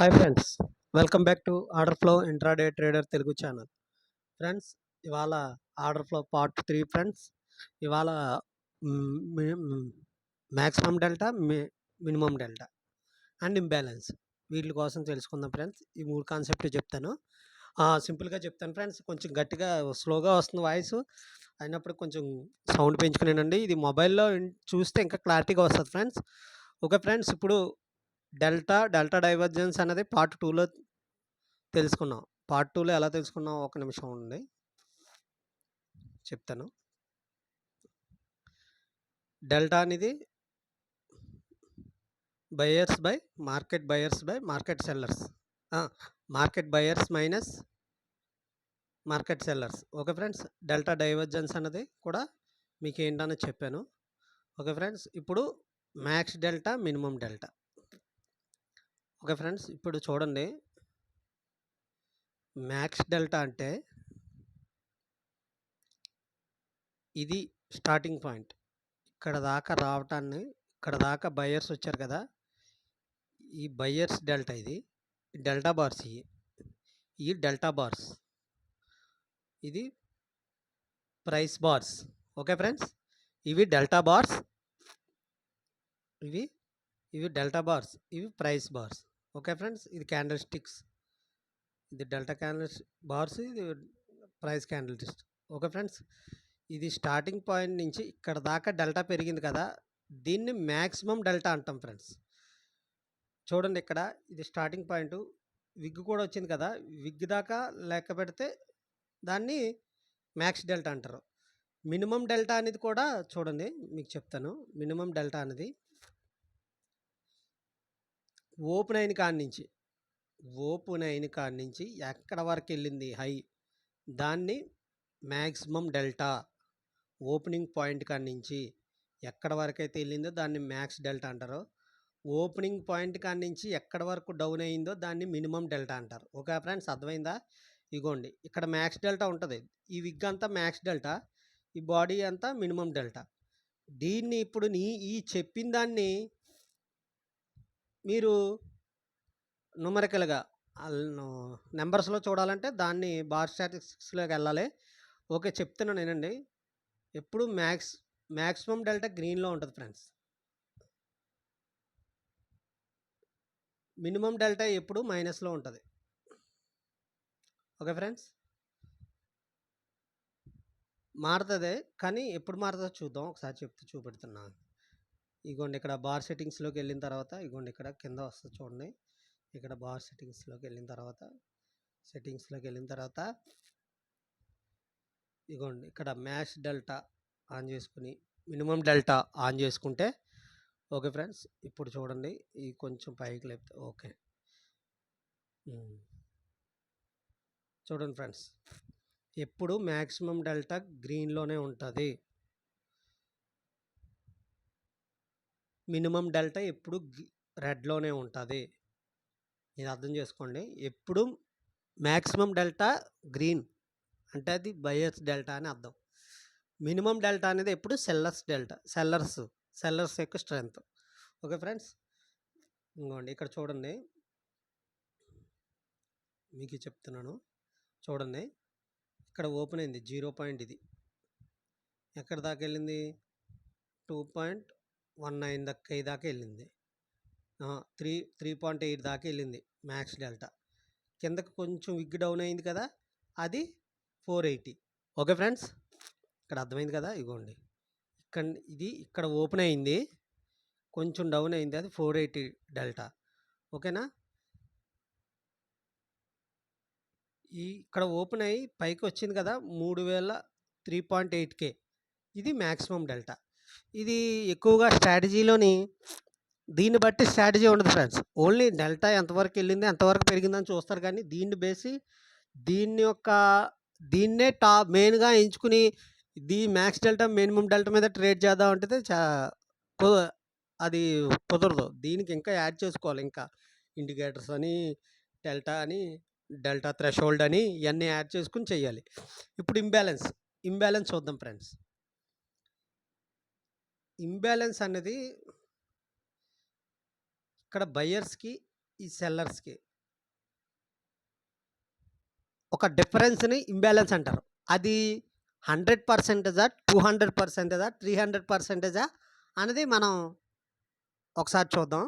Hi friends, welcome back to order flow intraday trader Telugu channel. Friends, ఇవాళ order flow part 3 friends. ఇవాళ maximum delta, minimum delta and imbalance వీటి కోసం తెలుసుకుందాం friends. ఈ 3 concept చెప్తాను. సింపుల్గా చెప్తాను ఫ్రెండ్స్. కొంచెం గట్టిగా స్లోగా వస్తుంది వాయిస్, అయినప్పుడు కొంచెం సౌండ్ పెంచుకునేనండి. ఇది మొబైల్లో చూస్తే ఇంకా క్లారిటీగా వస్తుంది ఫ్రెండ్స్. ఓకే ఫ్రెండ్స్, ఇప్పుడు డెల్టా డైవర్జెన్స్ అనేది పార్ట్ 2లో తెలుసుకున్నాం. పార్ట్ 2లో ఎలా తెలుసుకున్నాం, ఒక నిమిషం ఉండి చెప్తాను. డెల్టా అనేది buyers by market sellers, market buyers minus market sellers. Okay friends, delta divergence అనేది కూడా మీకు ఏంటని చెప్పాను. ఓకే ఫ్రెండ్స్, ఇప్పుడు max delta, minimum delta. Okay friends, ఇప్పుడు చూడండి. మ్యాక్స్ డెల్టా అంటే ఇది స్టార్టింగ్ పాయింట్. ఇక్కడ దాకా రావటాన్ని, ఇక్కడ దాకా బయర్స్ వచ్చారు కదా, ఈ బయర్స్ డెల్టా, ఇది డెల్టా బార్స్, ఈ డెల్టా బార్స్, ఇది ప్రైస్ బార్స్. ఓకే ఫ్రెండ్స్, ఇవి డెల్టా బార్స్, ఇవి డెల్టా బార్స్, ఇవి ప్రైస్ బార్స్. ఓకే ఫ్రెండ్స్, ఇది క్యాండిల్ స్టిక్స్, ఇది డెల్టా క్యాండిల్ బార్స్, ఇది price candle sticks. Okay friends, ఇది స్టార్టింగ్ పాయింట్ నుంచి ఇక్కడ దాకా డెల్టా పెరిగింది కదా, దీన్ని మ్యాక్సిమం డెల్టా అంటాం ఫ్రెండ్స్. చూడండి, ఇక్కడ ఇది స్టార్టింగ్ పాయింట్, విగ్ కూడా వచ్చింది కదా, విగ్ దాకా లెక్క పెడితే దాన్ని మ్యాక్స్ డెల్టా అంటారు. మినిమం డెల్టా అనేది కూడా చూడండి, మీకు చెప్తాను. మినిమం డెల్టా అనేది ఓపెన్ అయిన కాడి నుంచి ఎక్కడ వరకు వెళ్ళింది హై, దాన్ని మ్యాక్సిమం డెల్టా. ఓపెనింగ్ పాయింట్ కాడి నుంచి ఎక్కడ వరకు అయితే వెళ్ళిందో దాన్ని మ్యాక్స్ డెల్టా అంటారు. ఓపెనింగ్ పాయింట్ కాడి నుంచి ఎక్కడ వరకు డౌన్ అయిందో దాన్ని మినిమం డెల్టా అంటారు. ఓకే ఫ్రెండ్స్, అర్థమైందా? ఇగోండి, ఇక్కడ మ్యాక్స్ డెల్టా ఉంటుంది. ఈ విగ్ అంతా మ్యాక్స్ డెల్టా, ఈ బాడీ అంతా మినిమం డెల్టా. దీన్ని ఇప్పుడు ఈ చెప్పిన దాన్ని మీరు న్యూమరికల్గా నెంబర్స్లో చూడాలంటే దాన్ని బార్ స్టాటిస్టిక్స్లోకి వెళ్ళాలి. ఓకే, చెప్తున్నాను నేనండి. ఎప్పుడు మ్యాక్సిమం డెల్టా గ్రీన్లో ఉంటుంది ఫ్రెండ్స్. మినిమం డెల్టా ఎప్పుడు మైనస్లో ఉంటుంది. ఓకే ఫ్రెండ్స్, మారుతుంది, కానీ ఎప్పుడు మారుతుందో చూద్దాం. ఒకసారి చూపెడుతున్నా. ఇగోండి, ఇక్కడ బార్ సెట్టింగ్స్లోకి వెళ్ళిన తర్వాత, ఇగోండి ఇక్కడ కింద వస్తుంది చూడండి. ఇక్కడ బార్ సెట్టింగ్స్లోకి వెళ్ళిన తర్వాత ఇగోండి, ఇక్కడ మ్యాక్స్ డెల్టా ఆన్ చేసుకుని మినిమం డెల్టా ఆన్ చేసుకుంటే, ఓకే ఫ్రెండ్స్, ఇప్పుడు చూడండి, ఈ కొంచెం పైకి లేపితే ఓకే. చూడండి ఫ్రెండ్స్, ఎప్పుడు మ్యాక్సిమం డెల్టా గ్రీన్లోనే ఉంటుంది. మినిమం డెల్టా ఎప్పుడు రెడ్లోనే ఉంటుంది. ఇది అర్థం చేసుకోండి. ఎప్పుడు మ్యాక్సిమం డెల్టా గ్రీన్ అంటే అది బయర్స్ డెల్టా అని అర్థం. మినిమం డెల్టా అనేది ఎప్పుడు సెల్లర్స్ యొక్క స్ట్రెంత్. ఓకే ఫ్రెండ్స్, ఇంకోండి ఇక్కడ చూడండి, మీకు చెప్తున్నాను. చూడండి, ఇక్కడ ఓపెన్ అయింది 0 పాయింట్, ఇది ఎక్కడ దాకా వెళ్ళింది, 2.19 దాకా వెళ్ళింది. 3.8 దాకా వెళ్ళింది మ్యాక్స్ డెల్టా. కిందకు కొంచెం విగ్ డౌన్ అయింది కదా, అది 480. ఓకే ఫ్రెండ్స్, ఇక్కడ అర్థమైంది కదా. ఇగోండి, ఇక్కడ ఓపెన్ అయింది, కొంచెం డౌన్ అయింది, అది 480 డెల్టా. ఓకేనా, ఇక్కడ ఓపెన్ అయ్యి పైకి వచ్చింది కదా 3,003.8K, ఇది మ్యాక్సిమం డెల్టా. ఇది ఎక్కువగా స్ట్రాటజీలోని దీన్ని బట్టి స్ట్రాటజీ ఉండదు ఫ్రెండ్స్. ఓన్లీ డెల్టా ఎంతవరకు వెళ్ళింది, ఎంతవరకు పెరిగిందని చూస్తారు, కానీ దీన్నే మెయిన్గా ఎంచుకుని మ్యాక్స్ డెల్టా మినిమం డెల్టా మీద ట్రేడ్ చేద్దాం అంటే అది కుదరదు. దీనికి ఇంకా యాడ్ చేసుకోవాలి, ఇంకా ఇండికేటర్స్ అని, డెల్టా థ్రెషోల్డ్ అని ఇవన్నీ యాడ్ చేసుకుని చేయాలి. ఇప్పుడు ఇంబ్యాలెన్స్ చూద్దాం ఫ్రెండ్స్. ఇంబ్యాలెన్స్ అనేది ఇక్కడ బయర్స్కి, ఈ సెల్లర్స్కి ఒక డిఫరెన్స్‌ని ఇంబాలెన్స్ అంటారు. అది 100% 200% 300% అనేది మనం ఒకసారి చూద్దాం.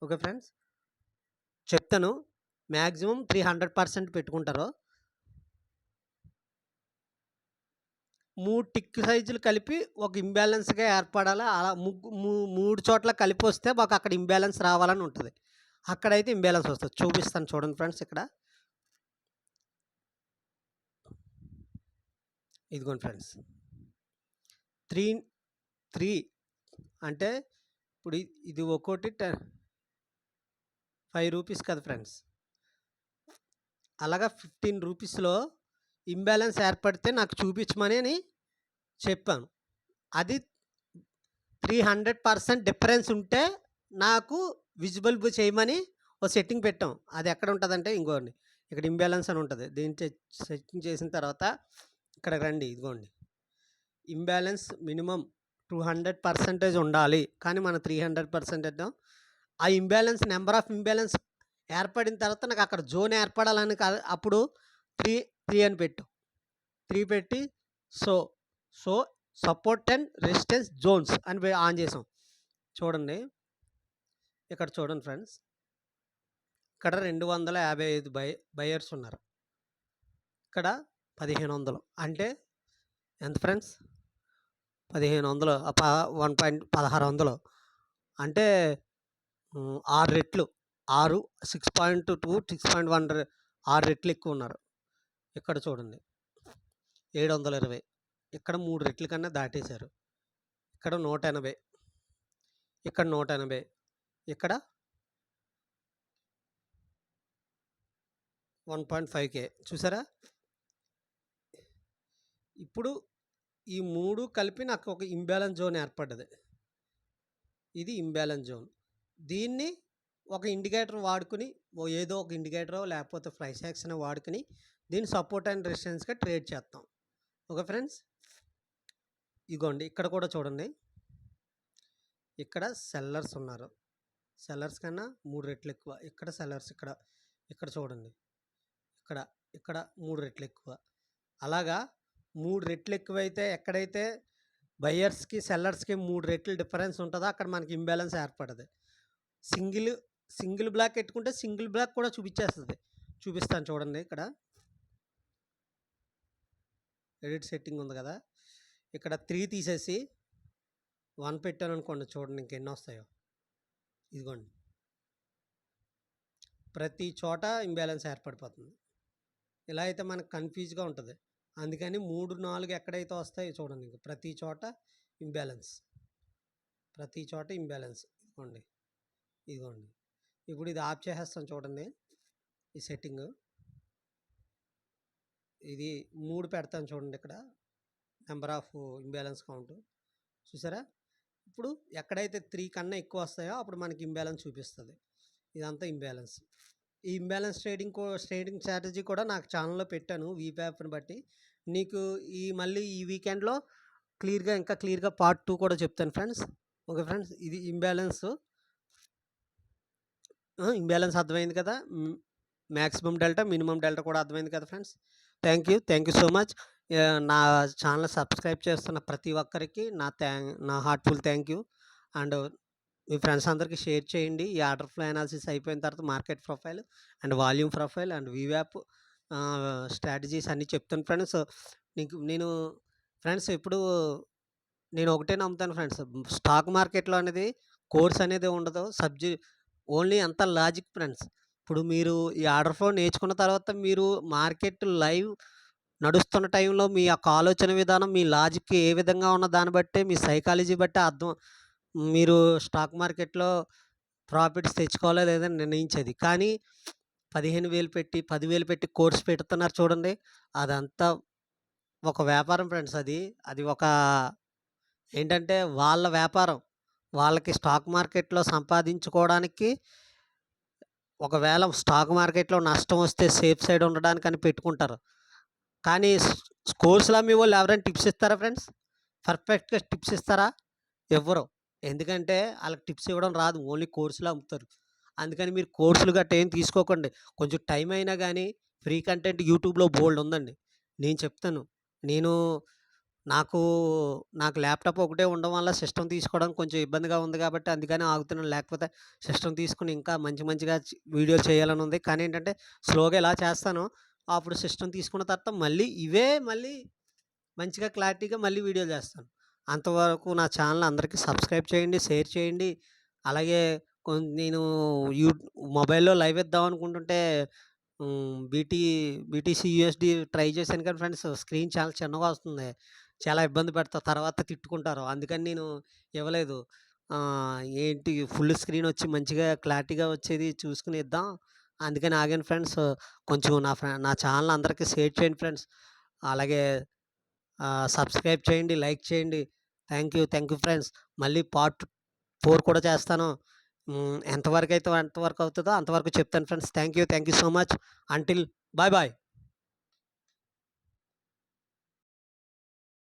Okay friends. చెప్తాను. మాక్సిమం 300% పెట్టుకుంటారు. 3 టిక్ సైజులు కలిపి ఒక ఇంబాలెన్స్‌గా ఏర్పడాలి. అలా 3 చోట్ల కలిపొస్తే మాకక్కడ ఇంబాలెన్స్ రావాలని ఉంటది. అక్కడైతే ఇంబాలెన్స్ వస్తది. చూపిస్తాను చూడండి ఫ్రెండ్స్ ఇక్కడ. ఇదిగోండి ఫ్రెండ్స్. 3, 3 అంటే ఇప్పుడు ఇది ఒక్కోటి ₹5 కదా ఫ్రెండ్స్. అలాగా ₹15లో ఇంబాలెన్స్ ఏర్పడితే నాకు చూపించమని చెప్పాను. అది 300% డిఫరెన్స్ ఉంటే నాకు విజిబుల్ చేయమని ఓ సెట్టింగ్ పెట్టాం. అది ఎక్కడ ఉంటదంటే ఇంగోండి ఇక్కడ ఇంబాలెన్స్ అని ఉంటది. దీన్ని సెట్టింగ్ చేసిన తర్వాత ఇక్కడికి రండి. ఇదిగోండి. ఇంబాలెన్స్ మినిమమ్ 200% ఉండాలి. కానీ మనం 300% పెట్టాం. ఆ ఇంబాలెన్స్ నంబర్ ఆఫ్ ఇంబాలెన్స్ ఏర్పడిన తర్వాత నాకు అక్కడ జోన్ ఏర్పడాలని కాదు. అప్పుడు 3 అని పెట్టాం. 3 పెట్టి so support and resistance zones అని ఆన్ చేసాం. చూడండి. ఇక్కడ చూడండి ఫ్రెండ్స్. ఇక్కడ 255 బయర్స్ ఉన్నారు. ఇక్కడ 1500 అంటే ఎంత ఫ్రెండ్స్? 1500 1.1600 అంటే 6 రెట్లు. 6.2 6.1 6 రెట్లు ఎక్కువ ఉన్నారు. ఇక్కడ చూడండి. 720 ఇక్కడ 3 రెట్ల కన్నా దాటేశారు. ఇక్కడ 180 ఇక్కడ 180 ఇక్కడ 1.5K చూసారా? ఇప్పుడు ఈ 3 కలిపి నాకు ఒక ఇంబాలెన్స్ జోన్ ఏర్పడ్డది. ఇది ఇంబాలెన్స్ జోన్. దీన్ని ఒక ఇండికేటర్ వాడుకొని ఏదో ఒక ఇండికేటరో లేకపోతే ప్రైస్ యాక్షన్ వాడుకొని దీన్ని సపోర్ట్ అండ్ రెసిస్టెన్స్‌గా ట్రేడ్ చేస్తాం. Okay friends. ఇదిగోండి ఇక్కడ కూడా చూడండి. ఇక్కడ సెల్లర్స్ ఉన్నారు. సెల్లర్స్ కన్నా 3 రెట్లు ఎక్కువ. ఇక్కడ సెల్లర్స్ ఇక్కడ చూడండి. ఇక్కడ 3 రెట్లు ఎక్కువ. అలాగా 3 రెట్లు ఎక్కువైతే ఎక్కడైతే బయర్స్‌కి, సెల్లర్స్‌కి 3 రెట్లు డిఫరెన్స్ ఉంటదో అక్కడ మనకి ఇంబాలెన్స్ ఏర్పడది. సింగిల్ బ్లాక్ ఎట్టుకుంటే సింగిల్ బ్లాక్ కూడా చూపించేస్తది. చూపిస్తాను చూడండి ఇక్కడ. ఎడిట్ సెట్టింగ్ ఉంది కదా! ఇక్కడ 3 తీసేసి 1 పెట్టాననుకోండి చూడండి ఇంకెన్ని వస్తాయో. ఇదిగోండి. ప్రతి చోట ఇంబాలెన్స్ ఏర్పడిపోతుంది. ఇలా అయితే మనకు కన్‌ఫ్యూజ్‌గా ఉంటది. అందుకని 3, 4 ఎక్కడైతే వస్తాయో చూడండి ఇంక ప్రతి చోట ఇంబాలెన్స్. ప్రతి చోట ఇంబాలెన్స్. ఇదిగోండి. ఇప్పుడు ఇది ఆఫ్ చేసేస్తాను చూడండి. ఈ సెట్టింగు. ఇది 3 పెడతాను చూడండి ఇక్కడ. Number of imbalance count. చూసారా? ఇప్పుడు ఎక్కడైతే 3 కన్నా ఎక్కువ వస్తాయో అప్పుడు మనకి ఇంబాలెన్స్ చూపిస్తది. ఇదంతా ఇంబాలెన్స్. ఈ ఇంబాలెన్స్ ట్రేడింగ్ స్ట్రాటజీ కూడా నాకు ఛానల్‌లో పెట్టాను వీప్యాప్‌ని బట్టి. నీకు మళ్ళీ ఈ వీకెండ్‌లో ఇంకా క్లియర్‌గా పార్ట్ 2 కూడా చెప్తాను ఫ్రెండ్స్. Okay friends. ఇది ఇంబాలెన్స్ అర్థమైంది కదా! మాక్సిమం డెల్టా, మినిమమ్ డెల్టా కూడా అర్థమైంది కదా friends. Thank you so much. నా ఛానల్ సబ్స్క్రైబ్ చేస్తున్న ప్రతి ఒక్కరికి నా హార్ట్‌ఫుల్ థ్యాంక్ యూ. అండ్ మీ ఫ్రెండ్స్ అందరికీ షేర్ చేయండి. ఈ ఆర్డర్ ఫ్లో అనాలిసిస్ అయిపోయిన తర్వాత market profile and volume profile and వీవ్యాప్ స్ట్రాటజీస్ అన్నీ చెప్తాను ఫ్రెండ్స్. నేను ఫ్రెండ్స్ నేను ఒకటే నమ్ముతాను ఫ్రెండ్స్. స్టాక్ మార్కెట్‌లో అనేది కోర్స్ అనేది ఉండదు. ఓన్లీ అంతా లాజిక్ ఫ్రెండ్స్. ఇప్పుడు మీరు ఈ ఆర్డర్ ఫ్లో నేర్చుకున్న తర్వాత మీరు మార్కెట్ లైవ్ నడుస్తున్న టైంలో మీ యొక్క ఆలోచన విధానం, మీ లాజిక్ ఏ విధంగా ఉన్న దాన్ని బట్టే, మీ సైకాలజీ బట్టే మీరు స్టాక్ మార్కెట్‌లో ప్రాఫిట్స్ తెచ్చుకోవాలా లేదా నిర్ణయించేది. కానీ 15,000 పెట్టి, 10,000 పెట్టి కోర్స్ పెడుతున్నారు చూడండి. అదంతా ఒక వ్యాపారం ఫ్రెండ్స్ అది. అది ఒక ఏంటంటే వాళ్ళ వ్యాపారం. వాళ్ళకి స్టాక్ మార్కెట్‌లో సంపాదించుకోవడానికి ఒకవేళ స్టాక్ మార్కెట్‌లో నష్టం వస్తే సేఫ్ సైడ్ ఉండడానికని పెట్టుకుంటారు. కానీ కోర్సులు అమ్మేవాళ్ళు ఎవరైనా టిప్స్ ఇస్తారా ఫ్రెండ్స్? పర్ఫెక్ట్‌గా టిప్స్ ఇస్తారా? ఇవ్వరు. ఎందుకంటే ఆళ్ళకి టిప్స్ ఇవ్వడం రాదు. ఓన్లీ కోర్సులు అమ్ముతారు. అందుకని మీరు కోర్సులు గట్టా ఏం తీసుకోకండి. కొంచెం టైం అయినా గానీ ఫ్రీ కంటెంట్ యూట్యూబ్‌లో బోలెడుందండి. నేను చెప్తాను. నేను నాకు, నాకు ల్యాప్‌టాప్ ఒకటే ఉండడం వల్ల సిస్టమ్ తీసుకోవడానికి కొంచెం ఇబ్బందిగా ఉంది కాబట్టి అందుకని ఆగుతున్నాను. లేకపోతే సిస్టమ్ తీసుకొని ఇంకా మంచి మంచిగా వీడియోలు చేయాలని ఉంది. కానీ ఏంటంటే స్లోగా ఇలా చేస్తాను. అప్పుడు సిస్టమ్ తీసుకున్న తర్వాత మళ్ళీ మంచిగా క్లారిటీగా మళ్ళీ వీడియోలు చేస్తాను. అంతవరకు నా ఛానల్ అందరికి సబ్స్క్రైబ్ చేయండి, షేర్ చేయండి. అలాగే నేను యూ మొబైల్‌లో లైవ్ ఇద్దాం అనుకుంటుంటే బీటీసీ యూఎస్‌డి ట్రై చేశాను కానీ ఫ్రెండ్స్ స్క్రీన్ చాలా చిన్నగా వస్తుంది. చాలా ఇబ్బంది పెడతా. తర్వాత తిట్టుకుంటారు. అందుకని నేను ఇవ్వలేదు. ఏంటి ఫుల్ స్క్రీన్ వచ్చి మంచిగా క్లారిటీగా వచ్చేది చూసుకొని ఇద్దాం. అందుకని ఆగాను ఫ్రెండ్స్. కొంచెం నా ఛానల్ అందరికి షేర్ చేయండి ఫ్రెండ్స్. అలాగే సబ్స్క్రైబ్ చేయండి, లైక్ చేయండి. Thank you friends. మళ్ళీ పార్ట్ 4 కూడా చేస్తాను. ఎంతవరకు అవుతదో అంతవరకు చెప్తాను friends. Thank you so much. Until bye bye.